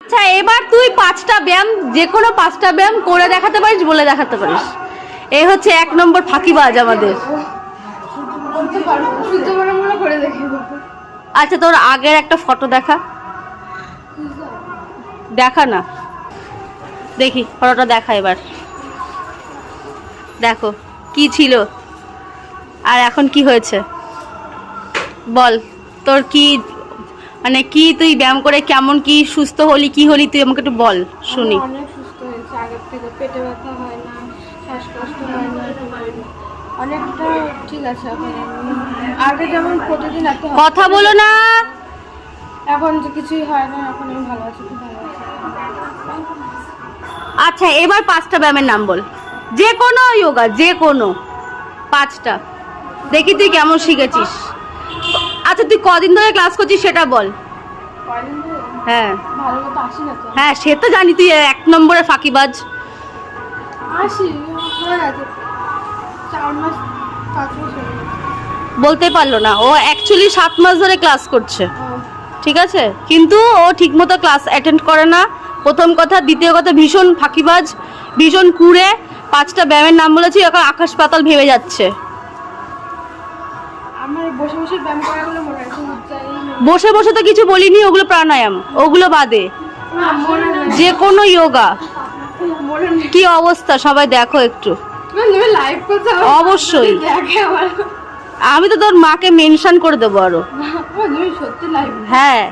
আচ্ছা এবার তুই 5টা ব্যায়াম, যে কোনো 5টা ব্যায়াম করে দেখাতে পারিস, বলে দেখাতে পারিস। এই হচ্ছে 1 নম্বর ফাঁকিবাজ আমাদের। আচ্ছা তোর আগের একটা ফটো দেখা, দেখা না, দেখি ফটোটা দেখা এবার। দেখো কি ছিল আর এখন কি হয়েছে, বল তোর কি মানে কি, তুই ব্যায়াম করে কেমন, কি সুস্থ হলি, কি হলি তুই আমাকে একটু বল শুনি। অনেক সুস্থ হয়েছে, আগের থেকে পেটে ব্যথা হয় না, শ্বাসকষ্ট হয় না, অনেকটা ঠিক আছে এখন। আগে যেমন প্রতিদিন এত কথা বলো না, এখন যে কিছুই হয় না, এখন আমি ভালো আছি, খুব ভালো আছি। আচ্ছা এবার 5টা ব্যায়ামের নাম বল, যে কোনো যোগা, যে কোনো 5টা, দেখি তুই কেমন শিখেছিস। আচ্ছা তুই কদিন ধরে ক্লাস করছিস সেটা বল। কয়দিন ধরে? হ্যাঁ ভালো মতো আসি না তো। হ্যাঁ সে তো জানি, তুই 1 নম্বরে ফাঁকিবাজ। আসি, হয়ে গেছে 4 মাস 5 মাস হয়ে গেছে। বলতে পারলো না, ও অ্যাকচুয়ালি 7 মাস ধরে ক্লাস করছে, ও, ঠিক আছে, কিন্তু ও ঠিকমতো ক্লাস অ্যাটেন্ড করে না, প্রথম কথা। দ্বিতীয় কথা ভীষণ ফাঁকিবাজ, ভীষণ কুড়ে। 5টা ব্যায়ামের নাম বলেছি, এখন আকাশ পাতাল ভেবে যাচ্ছে। আমার বসে বসে ব্যায়াম করাগুলো মনে আছে, বসে বসে তো কিছু বলিনি, ওগুলো প্রাণায়াম, ওগুলো বাদে মনে নেই, যে কোনো যোগা। মনে নেই। কি অবস্থা সবাই দেখো একটু, তুমি লাইভ করতে অবশ্যই। দেখে আমার, আমি তো তোর মাকে মেনশন করে দেবো আরো। তুমি সত্যি লাইভ। হ্যাঁ